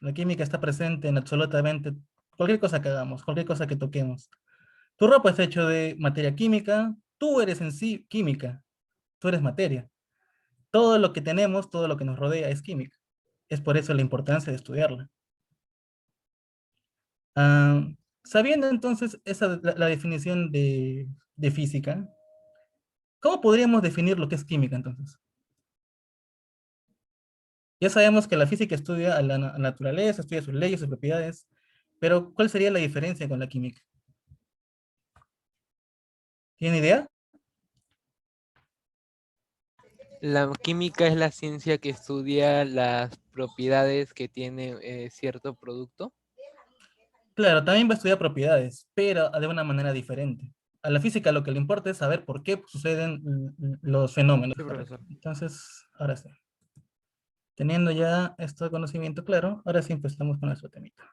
La química está presente en absolutamente cualquier cosa que hagamos, cualquier cosa que toquemos. Tu ropa está hecho de materia química, tú eres en sí química, tú eres materia. Todo lo que tenemos, todo lo que nos rodea es química. Es por eso la importancia de estudiarla. Ah, sabiendo entonces la definición de física, ¿cómo podríamos definir lo que es química entonces? Ya sabemos que la física estudia a la naturaleza, estudia sus leyes, sus propiedades, pero ¿cuál sería la diferencia con la química? ¿Tiene idea? La química es la ciencia que estudia las propiedades que tiene cierto producto. Claro, también va a estudiar propiedades, pero de una manera diferente. A la física lo que le importa es saber por qué suceden los fenómenos, Sí, ¿correcto? profesor. Entonces, ahora sí. Teniendo ya este conocimiento claro, ahora sí empezamos con nuestro temita.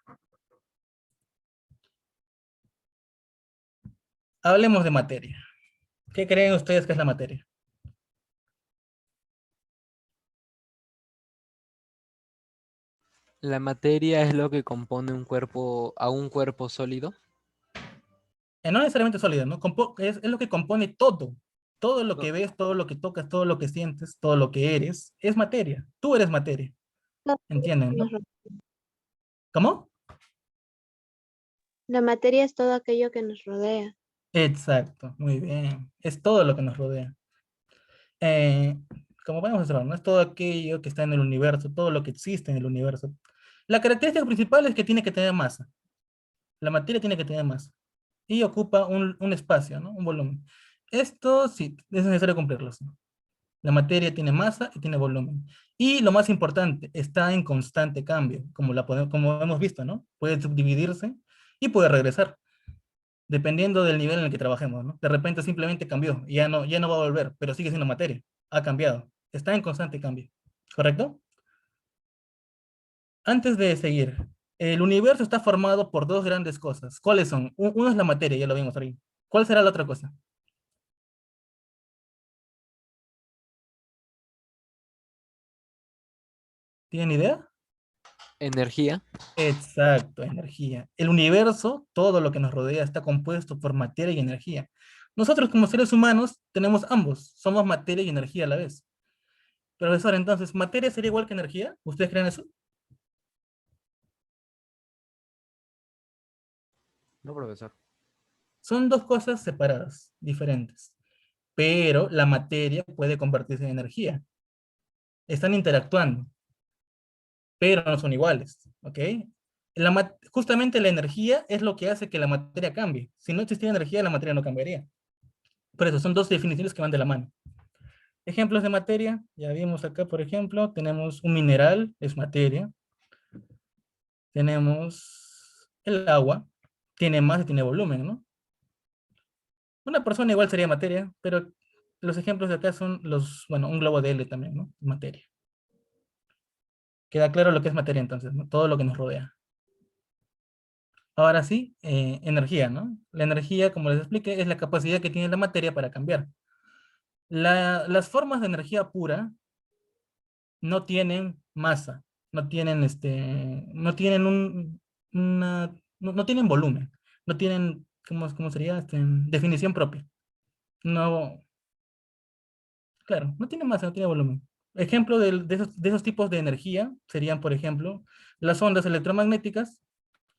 Hablemos de materia. ¿Qué creen ustedes que es la materia? La materia es lo que compone a un cuerpo sólido. No necesariamente sólida, ¿no? Es lo que compone todo. Todo lo No, que ves, todo lo que tocas, todo lo que sientes, todo lo que eres, es materia. Tú eres materia. ¿Entienden, no? ¿Cómo? La materia es todo aquello que nos rodea. Exacto, muy bien. Es todo lo que nos rodea. Eh, como podemos observar, ¿no? Es todo aquello que está en el universo, todo lo que existe en el universo. La característica principal es que tiene que tener masa. La materia tiene que tener masa. Y ocupa un espacio, ¿no? Un volumen. Esto sí, es necesario cumplirlo, ¿no? La materia tiene masa y tiene volumen. Y lo más importante, está en constante cambio, como hemos visto, ¿no? Puede subdividirse y puede regresar, dependiendo del nivel en el que trabajemos, ¿no? De repente simplemente cambió, y ya no va a volver, pero sigue siendo materia. Ha cambiado. Está en constante cambio. ¿Correcto? Antes de seguir, el universo está formado por dos grandes cosas. ¿Cuáles son? Uno es la materia, ya lo vimos ahí. ¿Cuál será la otra cosa? ¿Tienen idea? energía. Exacto, energía. El universo, todo lo que nos rodea, está compuesto por materia y energía. Nosotros como seres humanos tenemos ambos, somos materia y energía a la vez. Profesor, entonces, ¿materia sería igual que energía? ¿Ustedes creen eso? No, profesor. Son dos cosas separadas, diferentes, pero la materia puede convertirse en energía. Están interactuando, pero no son iguales, ¿ok? Justamente la energía es lo que hace que la materia cambie. Si no existiera energía, la materia no cambiaría. Por eso son dos definiciones que van de la mano. Ejemplos de materia, ya vimos acá, por ejemplo, tenemos un mineral, es materia. Tenemos el agua, tiene masa y tiene volumen, ¿no? Una persona igual sería materia, pero los ejemplos de acá son bueno, un globo de helio también, ¿no? Materia. Queda claro lo que es materia entonces, ¿no? Todo lo que nos rodea. Ahora sí, energía, ¿no? La energía, como les expliqué, es la capacidad que tiene la materia para cambiar. Las formas de energía pura no tienen masa, no tienen no tienen volumen, no tienen, ¿cómo sería? Definición propia. No, claro, no tiene masa, no tiene volumen. Ejemplo de esos tipos de energía serían, por ejemplo, las ondas electromagnéticas.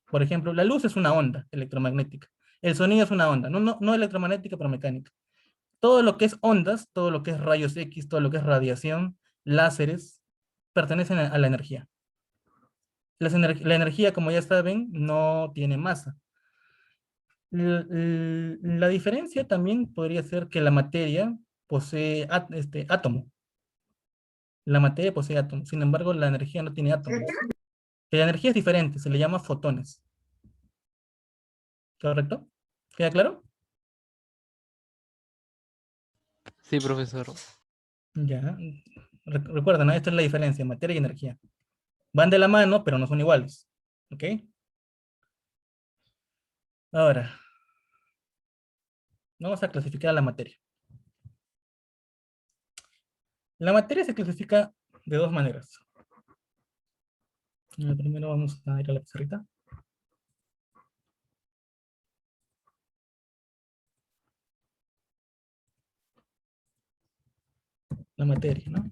Por ejemplo, la luz es una onda electromagnética. El sonido es una onda, no electromagnética, pero mecánica. Todo lo que es ondas, todo lo que es rayos X, todo lo que es radiación, láseres, pertenecen a la energía. La energía, como ya saben, no tiene masa. La diferencia también podría ser que la materia posee átomo. La materia posee átomos. Sin embargo, la energía no tiene átomos. La energía es diferente, se le llama fotones. ¿Correcto? ¿Queda claro? Sí, profesor. Ya. Recuerden, ¿no? Esta es la diferencia, materia y energía. Van de la mano, pero no son iguales. ¿Ok? Ahora, vamos a clasificar la materia. La materia se clasifica de dos maneras. Primero vamos a ir a la pizarrita. La materia, ¿no?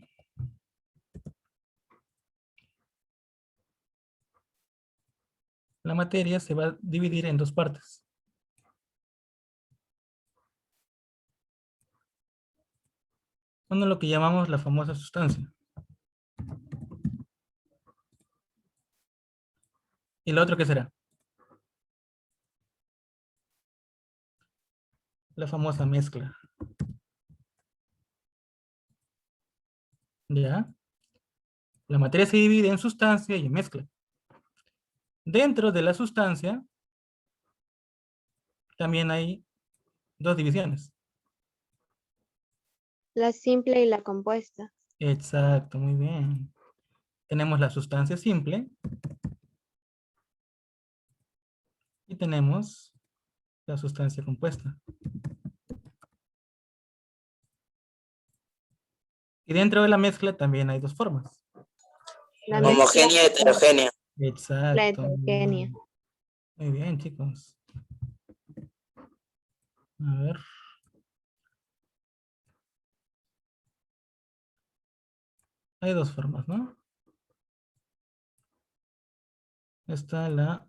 La materia se va a dividir en dos partes. Uno lo que llamamos la famosa sustancia. ¿Y lo otro qué será? La famosa mezcla. ¿Ya? La materia se divide en sustancia y en mezcla. Dentro de la sustancia también hay dos divisiones. La simple y la compuesta. Exacto, muy bien. Tenemos la sustancia simple y tenemos la sustancia compuesta. Y dentro de la mezcla también hay dos formas. La A ver. mezcla Homogénea y heterogénea. la Exacto. heterogénea. Muy bien, chicos. A ver. Hay dos formas, ¿no? Está la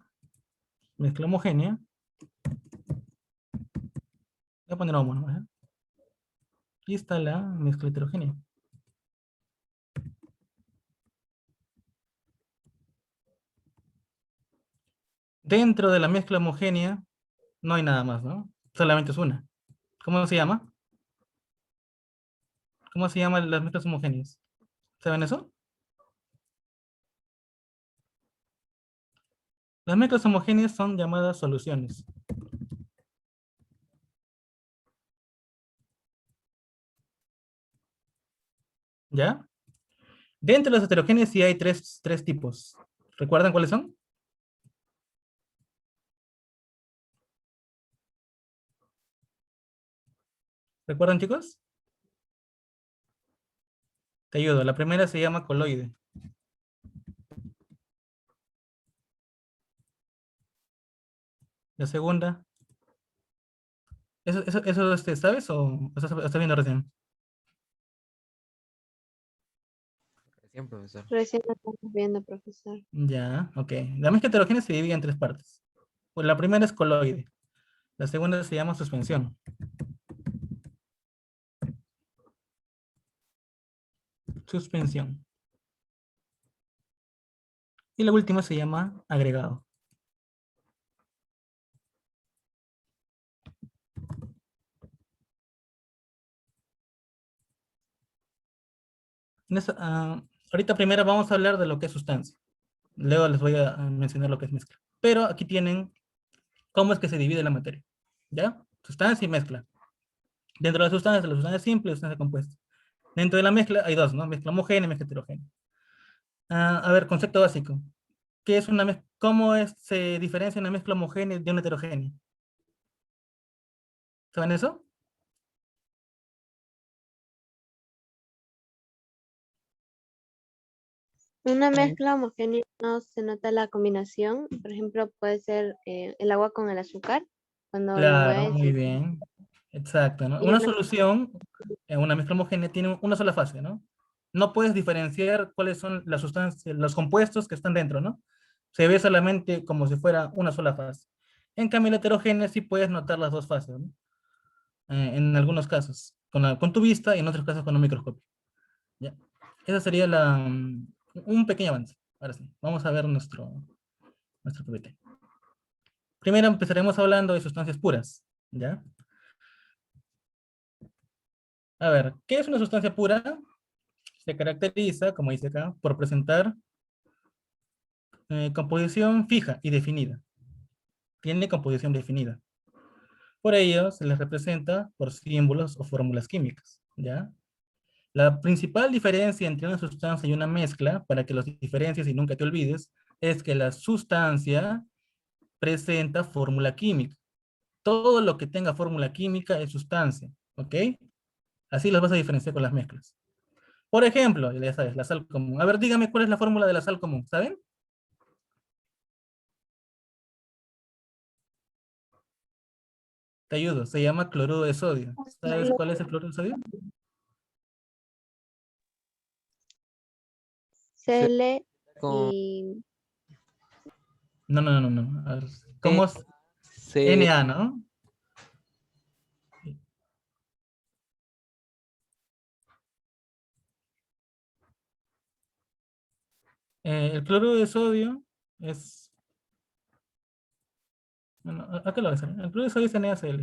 mezcla homogénea. Voy a poner homo, ¿no? Y está la mezcla heterogénea. Dentro de la mezcla homogénea no hay nada más, ¿no? Solamente es una. ¿Cómo se llama? ¿Cómo se llaman las mezclas homogéneas? ¿Saben eso? Las mezclas homogéneas son llamadas soluciones. ¿Ya? Dentro de las heterogéneas sí hay tres tipos. ¿Recuerdan cuáles son? ¿Recuerdan, chicos? Te ayudo. La primera se llama coloide. La segunda. ¿Eso sabes o estás viendo recién? Recién, profesor. Recién lo estamos viendo, profesor. Ya, ok. La mezcla heterogénea se divide en tres partes. Pues la primera es coloide. La segunda se llama suspensión. Suspensión. Y la última se llama agregado. Ahorita primero vamos a hablar de lo que es sustancia. Luego les voy a mencionar lo que es mezcla. Pero aquí tienen cómo es que se divide la materia. ¿Ya? Sustancia y mezcla. Dentro de la sustancia simple y la sustancia compuesta. Dentro de la mezcla hay dos, ¿no? Mezcla homogénea y mezcla heterogénea. A ver, concepto básico. ¿Qué es una mezcla? ¿Cómo se diferencia una mezcla homogénea de una heterogénea? ¿Saben eso? Una mezcla homogénea no se nota la combinación. Por ejemplo, puede ser el agua con el azúcar. Cuando lo Claro, mueves muy bien. Exacto, ¿no? y Una una solución en una mezcla homogénea tiene una sola fase, ¿no? No puedes diferenciar cuáles son las sustancias, los compuestos que están dentro, ¿no? Se ve solamente como si fuera una sola fase. En cambio, la heterogénea sí puedes notar las dos fases, ¿no? En algunos casos, con tu vista y en otros casos con un microscopio. ¿Ya? Esa sería un pequeño avance. Ahora sí, vamos a ver nuestro PPT. Primero empezaremos hablando de sustancias puras, ¿ya? A ver, ¿qué es una sustancia pura? Se caracteriza, como dice acá, por presentar composición fija y definida. Tiene composición definida. Por ello, se les representa por símbolos o fórmulas químicas, ¿ya? La principal diferencia entre una sustancia y una mezcla, para que los diferencies y nunca te olvides, es que la sustancia presenta fórmula química. Todo lo que tenga fórmula química es sustancia, ¿ok? Así las vas a diferenciar con las mezclas. Por ejemplo, ya sabes, la sal común. A ver, dígame cuál es la fórmula de la sal común, ¿saben? Te ayudo, se llama cloruro de sodio. ¿Sabes cuál es el cloruro de sodio? Se- Cl Con y No, no, no, no. A ver, ¿cómo es? C, Na, ¿no? El cloruro de sodio es... Bueno, acá lo voy a hacer. El cloruro de sodio es NaCl.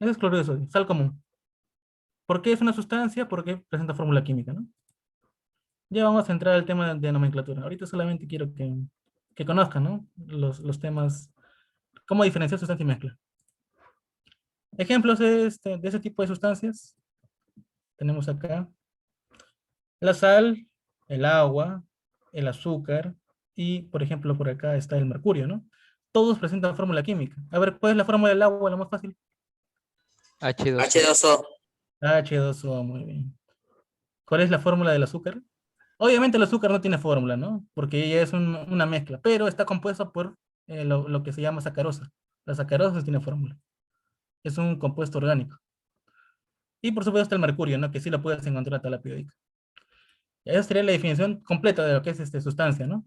Ese es cloruro de sodio, sal común. ¿Por qué es una sustancia? Porque presenta fórmula química, ¿no? Ya vamos a entrar al tema de nomenclatura. Ahorita solamente quiero que conozcan, ¿no? Los temas, cómo diferenciar sustancia y mezcla. Ejemplos de ese tipo de sustancias. Tenemos acá la sal, el agua, el azúcar y, por ejemplo, por acá está el mercurio, ¿no? Todos presentan fórmula química. A ver, ¿cuál es la fórmula del agua, la más fácil? H2O. H2O. H2O, muy bien. ¿Cuál es la fórmula del azúcar? Obviamente el azúcar no tiene fórmula, ¿no? Porque ella es una mezcla, pero está compuesta por lo que se llama sacarosa. La sacarosa sí tiene fórmula. Es un compuesto orgánico. Y por supuesto está el mercurio, ¿no? Que sí lo puedes encontrar en la tabla periódica. Y esa sería la definición completa de lo que es sustancia, ¿no?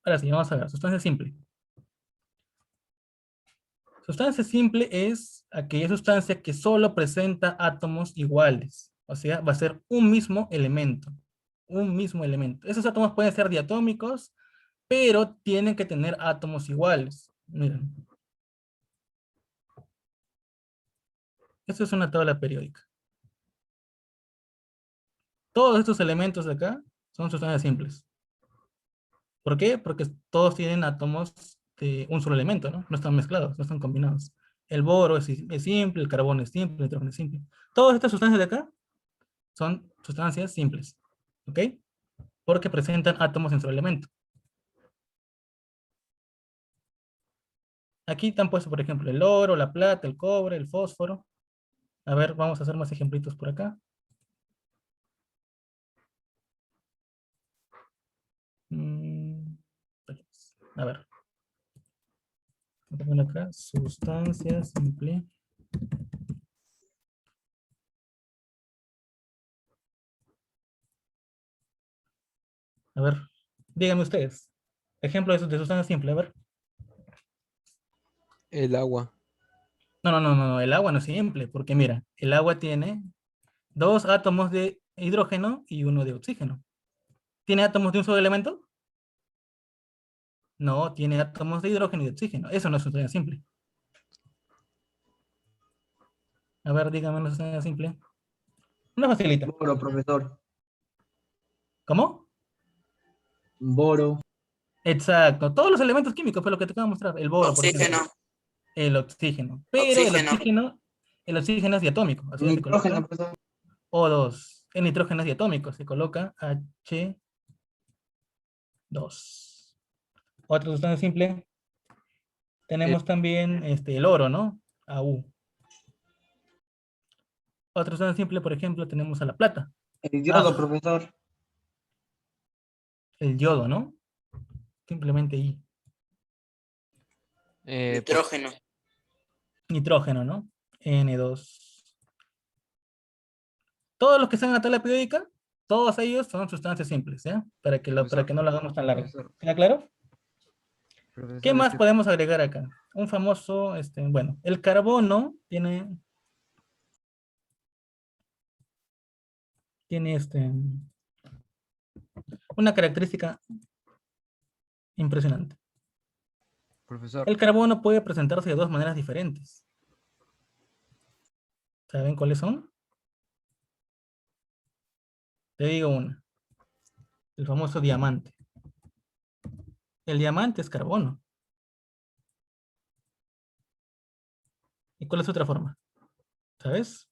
Ahora sí, vamos a ver. Sustancia simple. Sustancia simple es aquella sustancia que solo presenta átomos iguales. O sea, va a ser un mismo elemento. Un mismo elemento. Esos átomos pueden ser diatómicos, pero tienen que tener átomos iguales. Miren, esto es una tabla periódica. Todos estos elementos de acá son sustancias simples. ¿Por qué? Porque todos tienen átomos de un solo elemento, ¿no? No están mezclados, no están combinados. El boro es simple, el carbono es simple, el nitrógeno es simple. Todas estas sustancias de acá son sustancias simples, ¿ok? Porque presentan átomos en su elemento. Aquí están puestos, por ejemplo, el oro, la plata, el cobre, el fósforo. A ver, vamos a hacer más ejemplitos por acá. Mm, A ver, voy a poner acá, sustancia simple. A ver, díganme ustedes. Ejemplo de sustancia simple, a ver. El agua. No, no, no, no, el agua no es simple, porque mira, el agua tiene dos átomos de hidrógeno y uno de oxígeno. ¿Tiene átomos de un solo elemento? No, tiene átomos de hidrógeno y de oxígeno. Eso no es sustancia simple. A ver, dígame una sustancia simple. Una facilita. Boro, profesor. ¿Cómo? Boro. Exacto. Todos los elementos químicos fue lo que te acabo de mostrar. El boro, por ejemplo. Oxígeno. El oxígeno. Pero Oxígeno. el oxígeno es diatómico. O sea, se Nitrógeno, coloca profesor. O2. El nitrógeno es diatómico. Se coloca H2. Otra sustancia simple. El, Tenemos también el oro, ¿no? AU. Otra sustancia simple, por ejemplo, tenemos a la plata. El yodo, Ah, profesor. el yodo, ¿no? Simplemente I. Nitrógeno. Nitrógeno, ¿no? N2. Todos los que están en la tabla periódica, todos ellos son sustancias simples, ¿ya? Para que no lo hagamos tan largo. Profesor. ¿Queda claro? ¿Qué profesor, más podemos agregar acá? Un famoso, bueno, el carbono tiene una característica impresionante. profesor, El carbono puede presentarse de dos maneras diferentes. ¿Saben cuáles son? Te digo una. El famoso diamante. El diamante es carbono. ¿Y cuál es otra forma? ¿Sabes?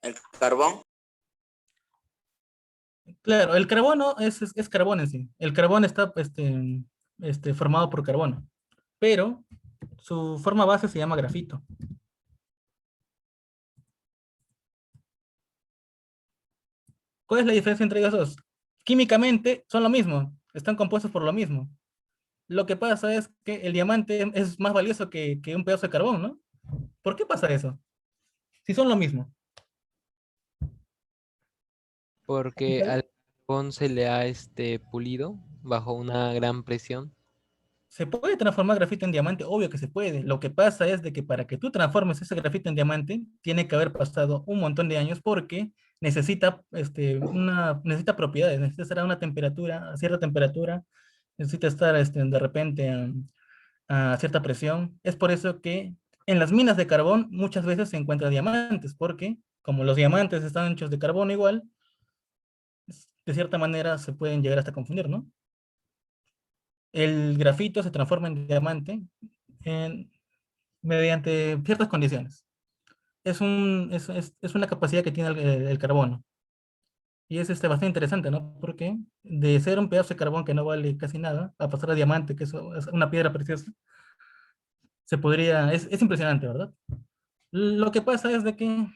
El carbón. Claro, el carbono es carbón en sí. El carbón está formado por carbono. Pero su forma base se llama grafito. ¿Cuál es la diferencia entre ellos dos? Químicamente son lo mismo. Están compuestos por lo mismo. Lo que pasa es que el diamante es más valioso que un pedazo de carbón, ¿no? ¿Por qué pasa eso? Si son lo mismo. Porque al carbón se le ha pulido bajo una gran presión. ¿Se puede transformar grafito en diamante? Obvio que se puede. Lo que pasa es de que para que tú transformes ese grafito en diamante, tiene que haber pasado un montón de años porque necesita propiedades, necesita estar a una temperatura, a cierta temperatura, necesita estar de repente a cierta presión. Es por eso que en las minas de carbón muchas veces se encuentran diamantes, porque como los diamantes están hechos de carbono igual, de cierta manera se pueden llegar hasta confundir, ¿no? El grafito se transforma en diamante en- mediante ciertas condiciones. Es una capacidad que tiene el carbono. Y es bastante interesante, ¿no? Porque de ser un pedazo de carbón que no vale casi nada, a pasar a diamante, que eso es una piedra preciosa, es impresionante, ¿verdad? Lo que pasa es de que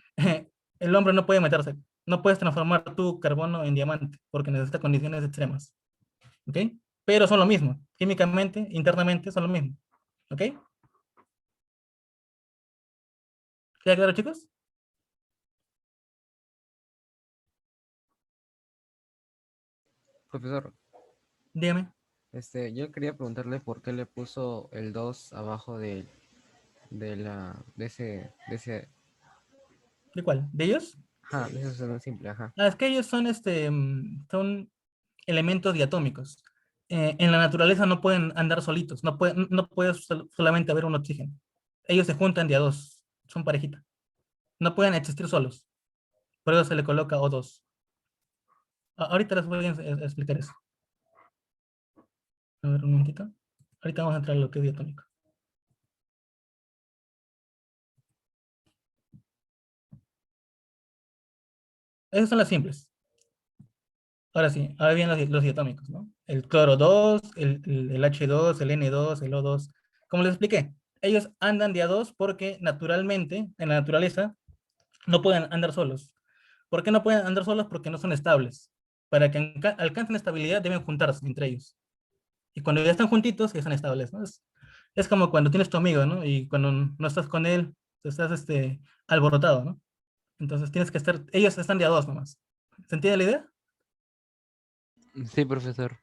el hombre no puede meterse, no puedes transformar tu carbono en diamante, porque necesita condiciones extremas, ¿ok? Pero son lo mismo, químicamente, internamente son lo mismo, ¿ok? ¿Queda claro, chicos? Profesor, Dígame, yo quería preguntarle por qué le puso el 2 abajo de ese, ¿de cuál? ¿De ellos? ajá, de ese sonido simple, ajá. Ah, es que ellos son elementos diatómicos. En la naturaleza no pueden andar solitos, no puede solamente haber un oxígeno. Ellos se juntan de a dos, son parejita. No pueden existir solos, por eso se le coloca O2. Ahorita les voy a explicar eso. A ver, un momentito. Ahorita vamos a entrar a lo que es diatómico. Esas son las simples. Ahora sí, ahora vienen los diatómicos, ¿no? El cloro 2, el H2, el N2, el O2. Como les expliqué, ellos andan de a dos porque naturalmente, en la naturaleza, no pueden andar solos. ¿Por qué no pueden andar solos? Porque no son estables. Para que alcancen estabilidad deben juntarse entre ellos. Y cuando ya están juntitos, ya son estables, ¿no? Es como cuando tienes tu amigo, ¿no? Y cuando no estás con él, estás alborotado, ¿no? Entonces tienes que estar, ellos están de a dos nomás. ¿Se entiende la idea? Sí, profesor.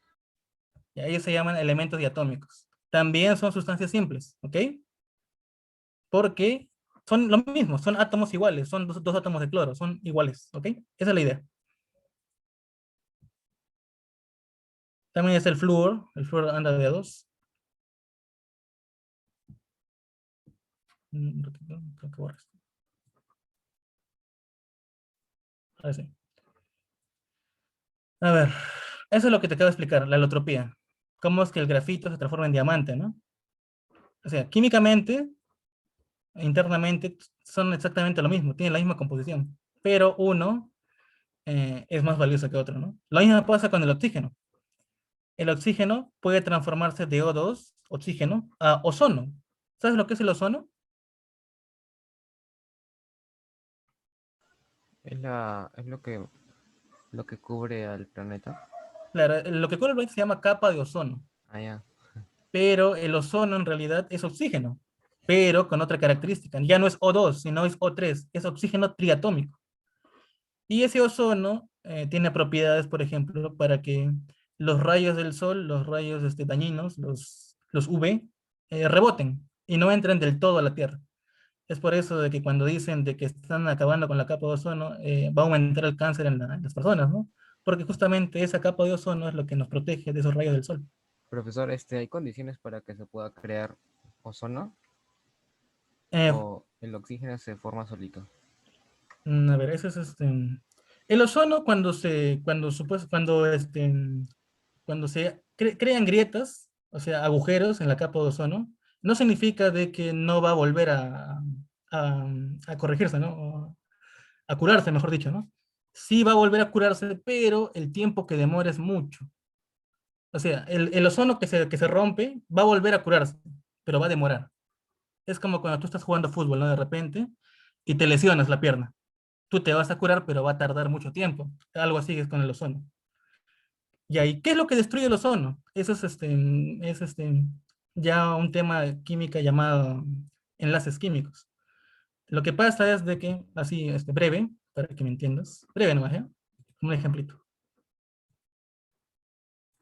Y ellos se llaman elementos diatómicos. También son sustancias simples, ¿ok? Porque son lo mismo, son átomos iguales, son dos átomos de cloro, son iguales, ¿ok? Esa es la idea. También es el flúor anda de a dos. Creo que borra esto. Ahora sí. A ver, eso es lo que te acabo de explicar, la alotropía. Cómo es que el grafito se transforma en diamante, ¿no? O sea, químicamente, internamente, son exactamente lo mismo, tienen la misma composición, pero uno es más valioso que otro, ¿no? Lo mismo pasa con el oxígeno. El oxígeno puede transformarse de O2, oxígeno, a ozono. ¿Sabes lo que es el ozono? Es lo que cubre al planeta. Claro, lo que cubre el planeta se llama capa de ozono, Ah, ya. pero el ozono en realidad es oxígeno, pero con otra característica. Ya no es O2, sino es O3, es oxígeno triatómico. Y ese ozono tiene propiedades, por ejemplo, para que los rayos del sol, los rayos dañinos, los UV, reboten y no entren del todo a la Tierra. Es por eso de que cuando dicen de que están acabando con la capa de ozono, va a aumentar el cáncer en las personas, ¿no? Porque justamente esa capa de ozono es lo que nos protege de esos rayos del sol. Profesor, ¿hay condiciones para que se pueda crear ozono Eh, o el oxígeno se forma solito? a ver, eso es el ozono cuando se crean grietas, o sea, agujeros en la capa de ozono, no significa de que no va a volver a, a corregirse, ¿no? O a curarse, mejor dicho, ¿no? Sí va a volver a curarse, pero el tiempo que demora es mucho. O sea, el ozono que se rompe va a volver a curarse, pero va a demorar. Es como cuando tú estás jugando fútbol, ¿no? De repente, y te lesionas la pierna. Tú te vas a curar, pero va a tardar mucho tiempo. Algo así es con el ozono. Y ahí, ¿qué es lo que destruye el ozono? Eso ya un tema de química llamado enlaces químicos. Lo que pasa es de que, así, breve, para que me entiendas, breve nomás, ¿ya? Un ejemplito.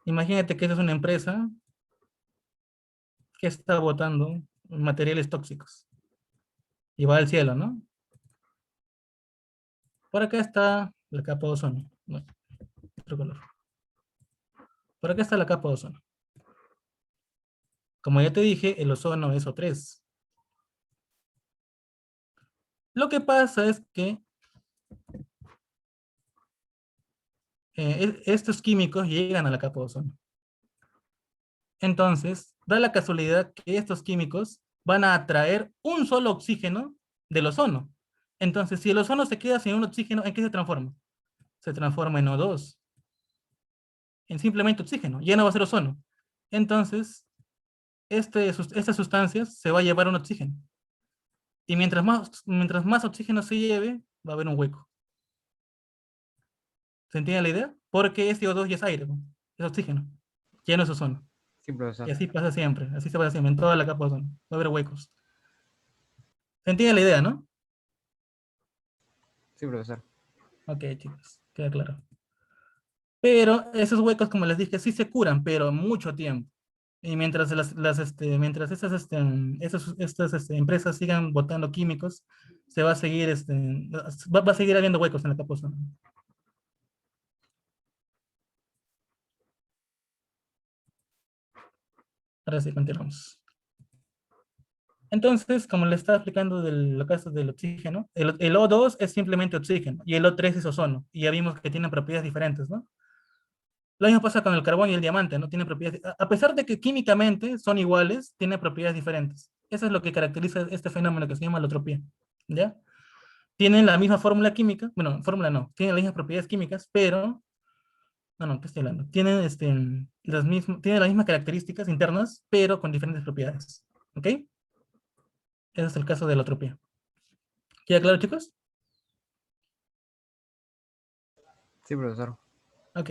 Imagínate que esa es una empresa que está botando materiales tóxicos y va al cielo, ¿no? Por acá está la capa de ozono. No, otro color. Por acá está la capa de ozono. Como ya te dije, el ozono es O3. Lo que pasa es que estos químicos llegan a la capa de ozono. Entonces, da la casualidad que estos químicos van a atraer un solo oxígeno del ozono. Entonces, si el ozono se queda sin un oxígeno, ¿en qué se transforma? Se transforma en O2, en simplemente oxígeno, ya no va a ser ozono. Entonces, estas sustancias se va a llevar un oxígeno. Y mientras más oxígeno se lleve, va a haber un hueco. ¿Se entiende la idea? Porque este O2 ya es aire, ¿no? Es oxígeno, ya no es ozono. Sí, Y profesor. así pasa siempre, así se pasa siempre, en toda la capa de ozono. Va a haber huecos. ¿Se entiende la idea, no? Sí, profesor. Ok, chicos, queda claro. Pero esos huecos, como les dije, sí se curan, pero mucho tiempo. Y mientras mientras estas empresas sigan botando químicos, se va a seguir, va a seguir habiendo huecos en la capa de ozono. Ahora sí, continuamos. Entonces, como le estaba explicando del caso del oxígeno, el O2 es simplemente oxígeno y el O3 es ozono. Y ya vimos que tienen propiedades diferentes, ¿no? Lo mismo pasa con el carbón y el diamante, ¿no? Tienen propiedades, a pesar de que químicamente son iguales, tienen propiedades diferentes. Eso es lo que caracteriza este fenómeno que se llama alotropía, ¿ya? Tienen la misma fórmula química, bueno, fórmula no, tienen las mismas propiedades químicas, pero, no, ¿qué estoy hablando? Tienen, tienen las mismas características internas, pero con diferentes propiedades, ¿ok? Ese es el caso de alotropía. ¿Queda claro, chicos? Sí, profesor. Ok,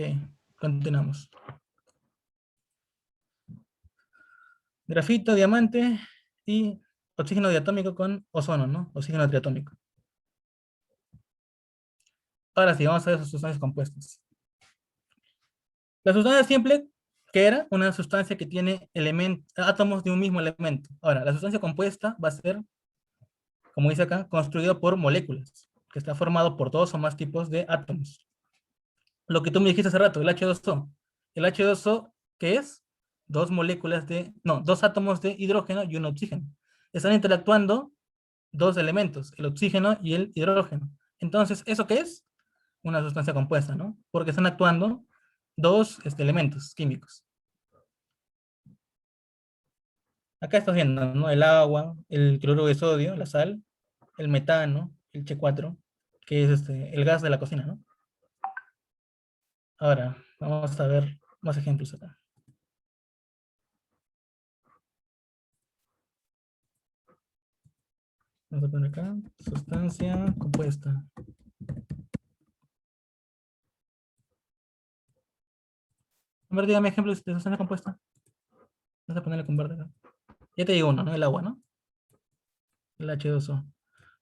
continuamos. Grafito, diamante y oxígeno diatómico con ozono, ¿no? Oxígeno triatómico. Ahora sí, vamos a ver sus sustancias compuestas. La sustancia simple, ¿qué era? Una sustancia que tiene átomos de un mismo elemento. Ahora, la sustancia compuesta va a ser, como dice acá, construida por moléculas, que está formado por dos o más tipos de átomos. Lo que tú me dijiste hace rato, el H2O. El H2O, ¿qué es? Dos átomos de hidrógeno y un oxígeno. Están interactuando dos elementos, el oxígeno y el hidrógeno. Entonces, ¿eso qué es? Una sustancia compuesta, ¿no? Porque están actuando dos elementos químicos. Acá estás viendo, ¿no? El agua, el cloruro de sodio, la sal, el metano, el H4, que es el gas de la cocina, ¿no? Ahora, vamos a ver más ejemplos acá. Vamos a poner acá, sustancia compuesta. A ver, dígame ejemplos de sustancia compuesta. Vamos a ponerle con verde acá. Ya te digo uno, ¿no? El agua, ¿no? El H2O.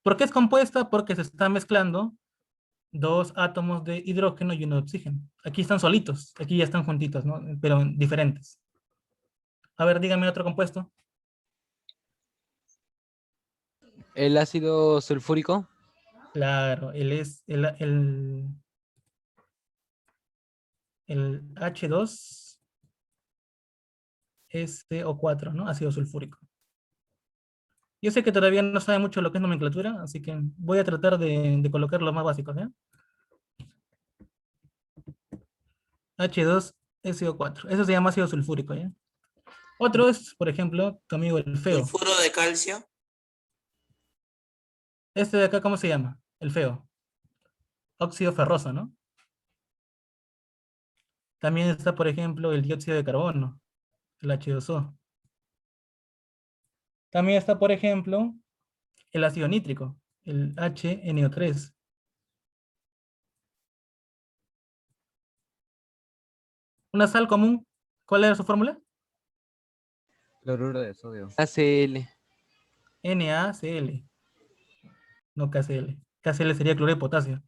¿Por qué es compuesta? Porque se está mezclando dos átomos de hidrógeno y uno de oxígeno. Aquí están solitos, aquí ya están juntitos, ¿no? Pero diferentes. A ver, dígame otro compuesto. El ácido sulfúrico. Claro, él es el H2SO4, ¿no? Ácido sulfúrico. Yo sé que todavía no sabe mucho lo que es nomenclatura, así que voy a tratar de colocar los más básicos, ¿ya? H2SO4. Eso se llama ácido sulfúrico, ¿ya? Otro es, por ejemplo, tu amigo el feo. Sulfuro de calcio. Este de acá, ¿cómo se llama? El feo. Óxido ferroso, ¿no? También está, por ejemplo, el dióxido de carbono, el H2O. También está, por ejemplo, el ácido nítrico, el HNO3. Una sal común, ¿cuál era su fórmula? Cloruro de sodio. ACl. NaCl, no KCl. KCl sería cloruro de potasio.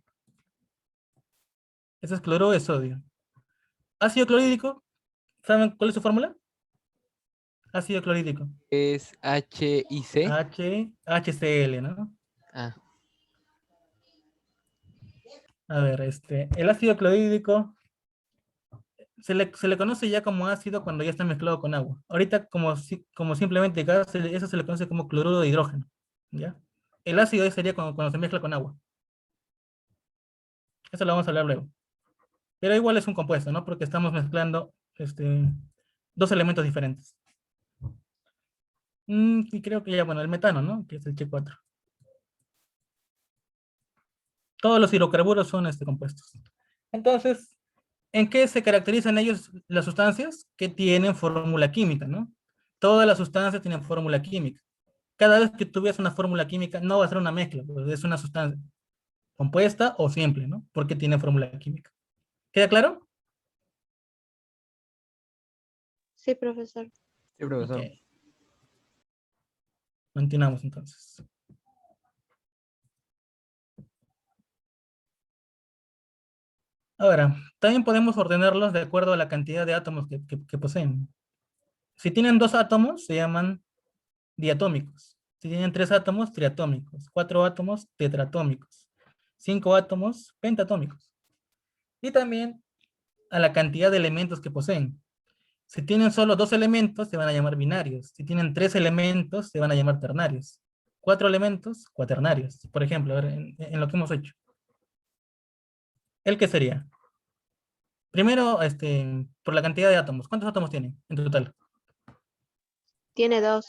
Ese es cloruro de sodio. Ácido clorhídrico, ¿saben cuál es su fórmula? Ácido clorhídrico. Es HIC. HCl, ¿no? Ah, A ver, el ácido clorhídrico se le conoce ya como ácido cuando ya está mezclado con agua. Ahorita, como simplemente gas, eso se le conoce como cloruro de hidrógeno, ¿ya? El ácido sería cuando se mezcla con agua. Eso lo vamos a hablar luego. Pero igual es un compuesto, ¿no? Porque estamos mezclando dos elementos diferentes. Y creo que ya, bueno, el metano, ¿no? Que es el H4. Todos los hidrocarburos son compuestos. Entonces, ¿en qué se caracterizan ellos las sustancias? Que tienen fórmula química, ¿no? Todas las sustancias tienen fórmula química. Cada vez que tú veas una fórmula química, no va a ser una mezcla, pues es una sustancia compuesta o simple, ¿no? Porque tiene fórmula química. ¿Queda claro? Sí, profesor. Sí, profesor. Ok. Continuamos entonces. Ahora, también podemos ordenarlos de acuerdo a la cantidad de átomos que poseen. Si tienen 2 átomos, se llaman diatómicos. Si tienen 3 átomos, triatómicos. 4 átomos, tetratómicos. 5 átomos, pentatómicos. Y también a la cantidad de elementos que poseen. Si tienen solo 2 elementos, se van a llamar binarios. Si tienen 3 elementos, se van a llamar ternarios. 4 elementos, cuaternarios. Por ejemplo, a ver, en lo que hemos hecho. ¿El qué sería? Primero, por la cantidad de átomos. ¿Cuántos átomos tiene en total? Tiene 2.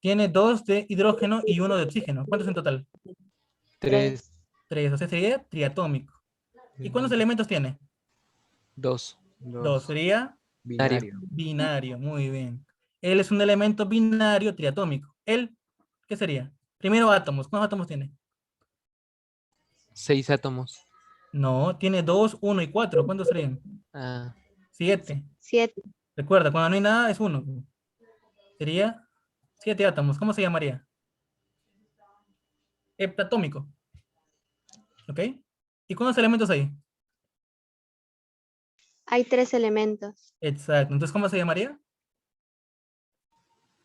Tiene 2 de hidrógeno y 1 de oxígeno. ¿Cuántos en total? 3, 3. O sea, sería triatómico. ¿Y cuántos elementos tiene? 2. 2. Sería Binario. binario. Muy bien. Él es un elemento binario triatómico. ¿Él qué sería? Primero átomos. ¿Cuántos átomos tiene? 6 átomos. No, tiene 2, 1 y 4. ¿Cuántos serían? Ah, 7. 7. Recuerda, cuando no hay nada es 1. Sería 7 átomos. ¿Cómo se llamaría? Heptatómico. ¿Ok? ¿Y cuántos elementos hay? Hay 3 elementos. Exacto. Entonces, ¿cómo se llamaría?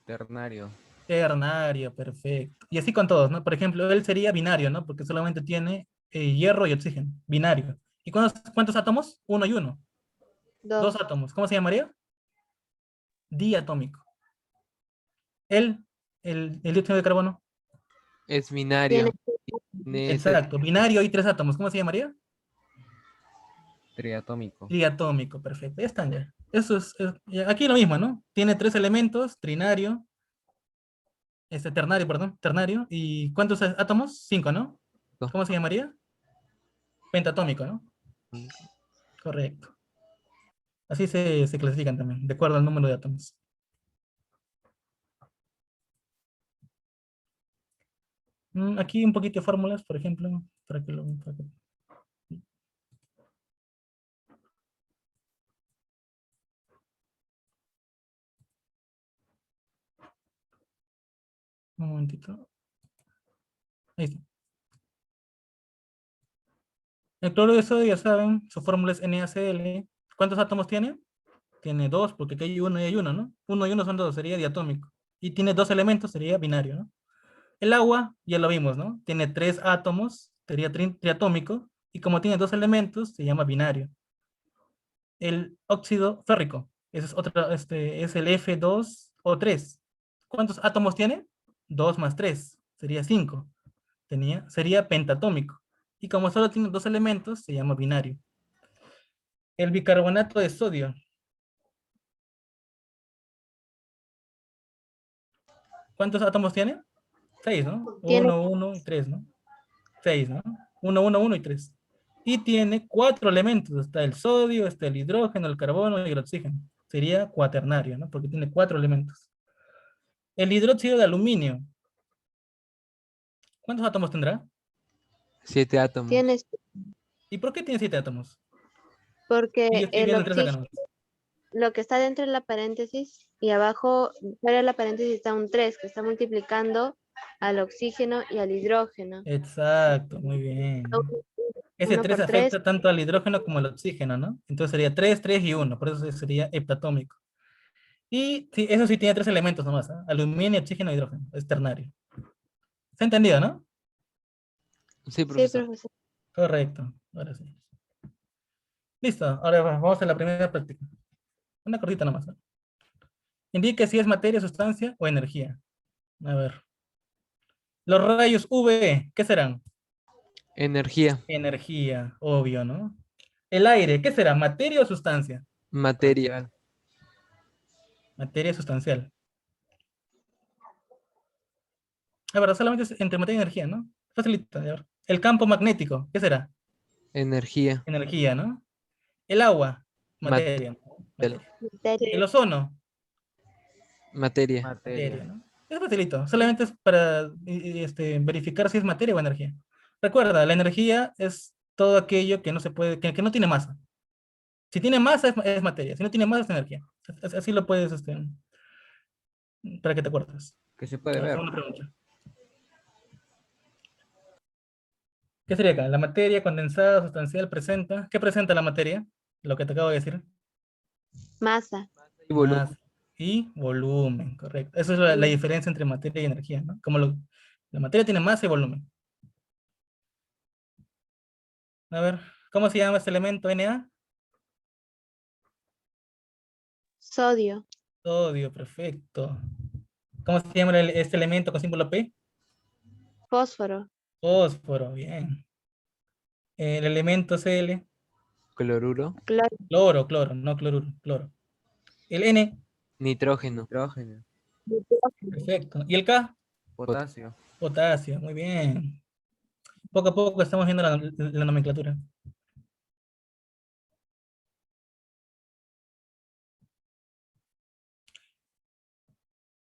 Ternario. Ternario, perfecto. Y así con todos, ¿no? Por ejemplo, él sería binario, ¿no? Porque solamente tiene hierro y oxígeno. Binario. ¿Y cuántos átomos? 1 y 1. 2 2. átomos. ¿Cómo se llamaría? Diatómico. El dióxido de carbono. es binario. Tiene Tiene Exacto. Binario y 3 átomos. ¿Cómo se llamaría? Triatómico. Triatómico, perfecto. Ya están ya. Eso ya, aquí lo mismo, ¿no? Tiene 3 elementos, trinario, ternario, perdón, ternario. ¿Y cuántos átomos? 5, ¿no? ¿Cómo se llamaría? Pentatómico, ¿no? Correcto. Así se clasifican también, de acuerdo al número de átomos. Aquí un poquito de fórmulas, por ejemplo, un momentito. Ahí está. El cloruro de sodio, ya saben, su fórmula es NaCl. ¿Cuántos átomos tiene? Tiene 2, porque aquí hay 1 y hay 1, ¿no? 1 y 1 son 2, sería diatómico. Y tiene 2 elementos, sería binario, ¿no? El agua, ya lo vimos, ¿no? Tiene 3 átomos, sería triatómico. Y como tiene 2 elementos, se llama binario. El óxido férrico, ese es otro, es el F2O3. ¿Cuántos átomos tiene? 2 más 3, sería 5. Sería pentatómico. Y como solo tiene 2 elementos, se llama binario. El bicarbonato de sodio. ¿Cuántos átomos tiene? 6, ¿no? Tiene 1, 1 y 3, ¿no? 6, ¿no? 1, 1, 1 y 3. Y tiene 4 elementos. Está el sodio, está el hidrógeno, el carbono y el oxígeno. Sería cuaternario, ¿no? Porque tiene 4 elementos. El hidróxido de aluminio. ¿Cuántos átomos tendrá? 7 átomos. tiene ¿Y por qué tiene 7 átomos? Porque Sí, yo estoy el viendo el 3 acá oxígeno, nomás. lo que está dentro de la paréntesis y abajo, fuera de la paréntesis está un 3 que está multiplicando al oxígeno y al hidrógeno. Exacto, muy bien. Ese Uno 3 por 3, afecta tanto al hidrógeno como al oxígeno, ¿no? Entonces sería 3, 3 y 1, por eso sería heptatómico. Y sí, eso sí tiene 3 elementos nomás, ¿ah? Aluminio, oxígeno, hidrógeno, es ternario. ¿Se ha entendido, no? Sí, sí, profesor. profesor. Correcto, ahora sí. Listo, ahora vamos a la primera práctica. Una cortita nomás, ¿no? Indique si es materia, sustancia o energía. A ver. Los rayos UV, ¿qué serán? Energía, Energía, obvio, ¿no? El aire, ¿qué será? ¿Materia o sustancia? materia, Material. Materia sustancial. La verdad, solamente es entre materia y energía, ¿no? Facilita, ya ver. El campo magnético, ¿qué será? energía, Energía, ¿no? El agua, materia, ¿no? material, Materia. El Materia. ozono, materia, materia, Materia. ¿no? Es facilito, solamente es para verificar si es materia o energía. Recuerda, la energía es todo aquello que no se puede, que no tiene masa. Si tiene masa es materia, si no tiene masa es energía. Así lo puedes, para que te acuerdes. Que se puede La ver. segunda pregunta. ¿Qué sería acá? La materia condensada, sustancial, presenta. ¿Qué presenta la materia? Lo que te acabo de decir. Masa. y volumen. Masa y volumen, correcto. Esa es la diferencia entre materia y energía, ¿no? La materia tiene masa y volumen. A ver, ¿cómo se llama este elemento Na? Sodio. Sodio, perfecto. ¿Cómo se llama este elemento con símbolo P? Fósforo. Fósforo, bien. El elemento Cl, Cloruro, Cloro. cloro, no cloruro, cloro. El N, nitrógeno, Nitrógeno. perfecto. ¿Y el K? Potasio. Potasio, muy bien. Poco a poco estamos viendo la nomenclatura.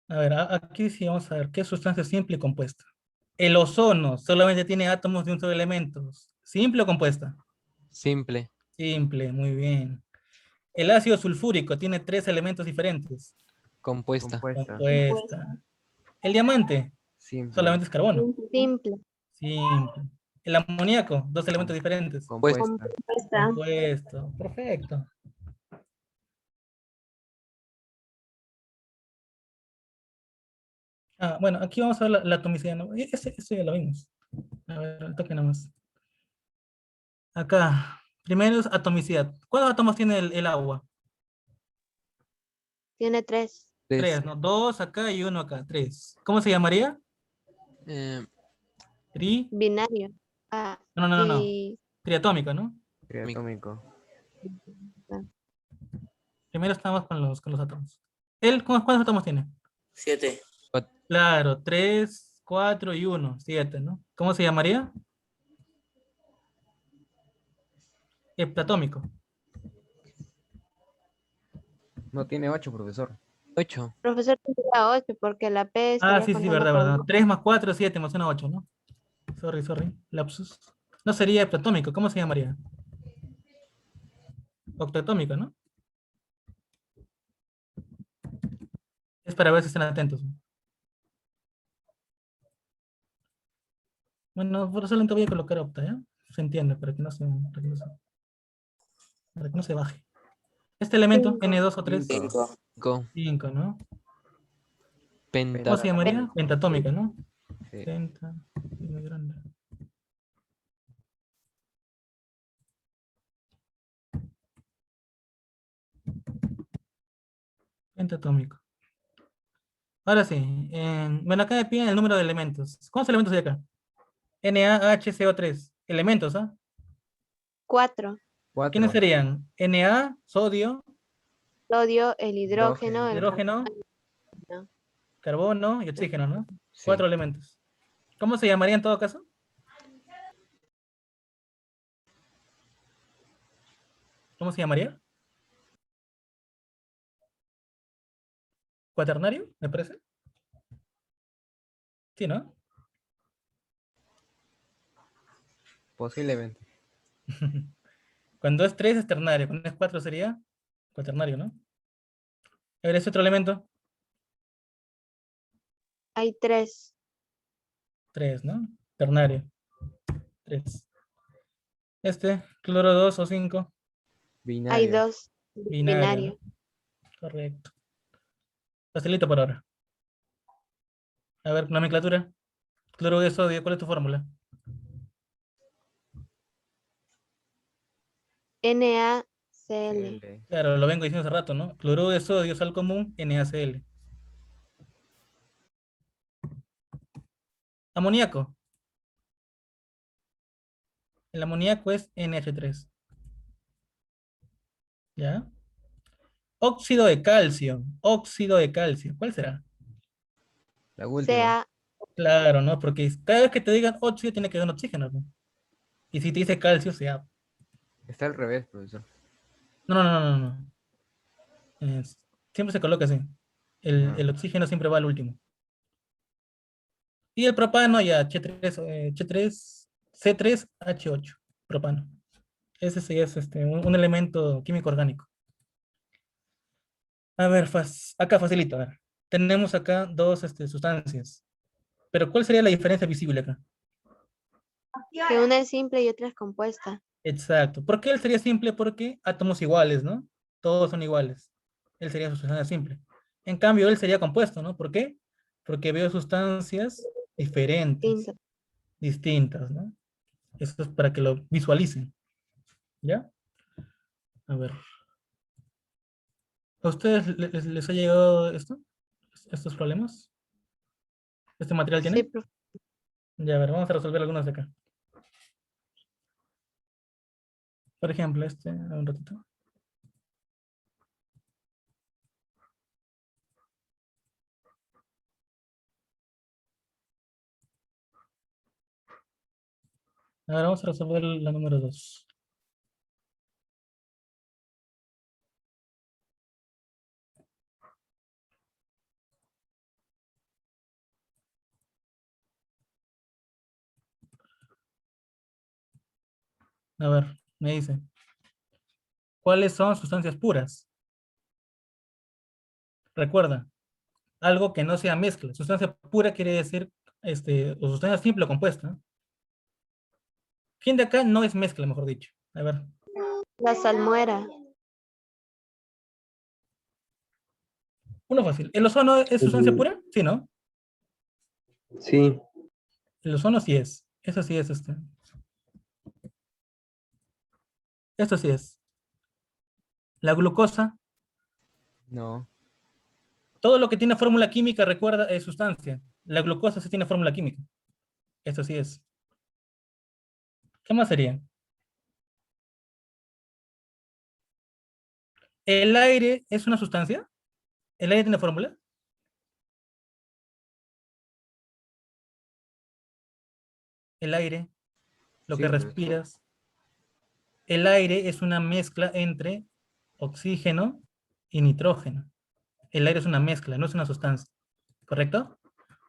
A ver, aquí sí vamos a ver qué sustancia simple y compuesta. El ozono solamente tiene átomos de un solo elemento. ¿Simple o compuesta? simple, Simple, muy bien. El ácido sulfúrico tiene 3 elementos diferentes. compuesta, Compuesta. Compuesta. El diamante Simple. solamente es carbono. Simple. Simple. El amoníaco, 2 elementos Com- diferentes. compuesta, compuesta. Compuesto. Perfecto. Bueno, aquí vamos a ver la atomicidad, ¿no? Eso ya lo vimos. A ver, el toque nomás. Acá, primero es atomicidad. ¿Cuántos átomos tiene el agua? Tiene 3. 3, 3, ¿no? 2 acá y 1 acá. 3. ¿Cómo se llamaría? Tri. Binario. Ah, No. y Triatómico, ¿no? Triatómico. ah, Primero estamos con los átomos. ¿Él cuántos átomos tiene? 7. Claro, 3, 4 y 1, 7, ¿no? ¿Cómo se llamaría? Heptatómico. No tiene 8, profesor. 8, profesor tendría 8 porque la P estaría Sí, contando verdad, con verdad. 3 más 4, 7 más 1, 8, ¿no? Sorry, lapsus. No sería heptatómico, ¿cómo se llamaría? Octatómico, ¿no? Es para ver si están atentos. Bueno, por eso solamente voy a colocar octa, ¿ya? Se entiende, para que no se baje. Este elemento, 5. N2 o 3, 5. 5. 5, ¿no? ¿Cómo se llamaría? Pentatómico. Pentatómica, ¿no? Sí. Penta, muy grande. Pentatómico. Ahora sí, bueno, acá me piden el número de elementos. ¿Cuántos elementos hay acá? NaHCO3. Elementos, ¿ah? 4. ¿Quiénes 4. serían? Na, sodio, Sodio, el hidrógeno, Hidrógeno. el hidrógeno, carbono. carbono y oxígeno, ¿no? Sí. 4 elementos. ¿Cómo se llamaría en todo caso? ¿Cómo se llamaría? ¿Cuaternario? ¿Me parece? Sí, ¿no? Posiblemente. Cuando es 3 es ternario, cuando es 4 sería cuaternario, ¿no? A ver, ese otro elemento, Hay 3. 3, ¿no? Ternario, 3. Este, cloro 2 o 5, Hay Binario. 2. binario, ¿no? Binario. Correcto. Facilito por ahora. A ver, nomenclatura. Cloro de sodio, ¿cuál es tu fórmula? NaCl. Cl. Claro, lo vengo diciendo hace rato, ¿no? Cloruro de sodio, sal común, NaCl. Amoníaco. El amoníaco es NH3. ¿Ya? Óxido de calcio. Óxido de calcio. ¿Cuál será? La última. Ca. Claro, ¿no? Porque cada vez que te digan óxido tiene que dar un oxígeno, ¿no? Y si te dice calcio, sea. Está al revés, profesor. No, no, no, no, no. Siempre se coloca así. Ah, El oxígeno siempre va al último. Y el propano ya, C3H8. Propano. Ese sí es un elemento químico orgánico. A ver, acá facilito. A ver. Tenemos acá dos sustancias. Pero ¿cuál sería la diferencia visible acá? Que una es simple y otra es compuesta. Exacto. ¿Por qué él sería simple? Porque átomos iguales, ¿no? Todos son iguales. Él sería su sustancia simple. En cambio, él sería compuesto, ¿no? ¿Por qué? Porque veo sustancias diferentes, Tinta. distintas, ¿no? Esto es para que lo visualicen. ¿Ya? A ver. ¿A ustedes les ha llegado esto? ¿Estos problemas? ¿Este material Sí, tiene? Ya, a ver, vamos a resolver algunos de acá. Por ejemplo, un ratito. Ahora vamos a resolver la número 2. A ver, me dice, ¿cuáles son sustancias puras? Recuerda, algo que no sea mezcla. Sustancia pura quiere decir, o sustancia simple o compuesta. Fin de acá no es mezcla, mejor dicho. A ver, La salmuera. uno fácil. ¿El ozono es sustancia pura? Sí, ¿no? Sí, El ozono sí es. Eso sí es Esto sí es. La glucosa, no. todo lo que tiene fórmula química, recuerda, es sustancia. La glucosa sí tiene fórmula química. Esto sí es. ¿Qué más sería? ¿El aire es una sustancia? ¿El aire tiene fórmula? El aire, lo que Sí, profesor. respiras. El aire es una mezcla entre oxígeno y nitrógeno. El aire es una mezcla, no es una sustancia. ¿Correcto?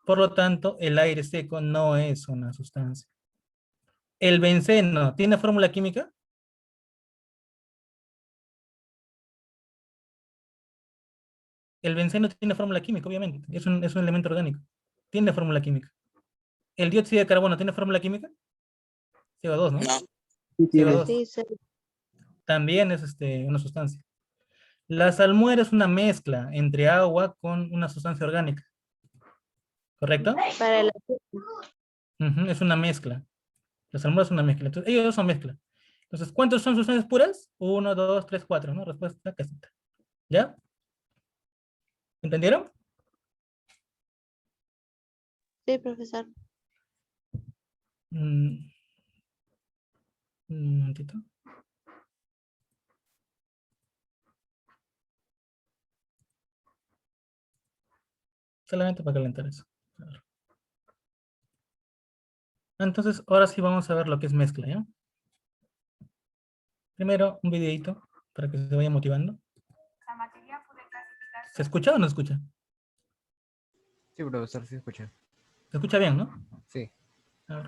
Por lo tanto, el aire seco no es una sustancia. ¿El benceno tiene fórmula química? El benceno tiene fórmula química, obviamente. Es un elemento orgánico. Tiene fórmula química. ¿El dióxido de carbono tiene fórmula química? CO2, ¿no? No. sí tiene. CO2 Sí, sí. también es una sustancia. La salmuera es una mezcla entre agua con una sustancia orgánica. ¿Correcto? Para el Ujú, es una mezcla. La salmuera es una mezcla. Entonces, ellos dos son mezcla. Entonces, ¿cuántos son sustancias puras? 1, 2, 3, 4, ¿no? Respuesta casita. ¿Ya? ¿Entendieron? sí, profesor. Mm, un momentito. Solamente para calentar eso. A ver. Entonces, ahora sí vamos a ver lo que es mezcla, ¿ya? Primero, un videito para que se vaya motivando. ¿Se escucha o no se escucha? Sí, profesor, sí escucha. Se escucha bien, ¿no? Sí. A ver.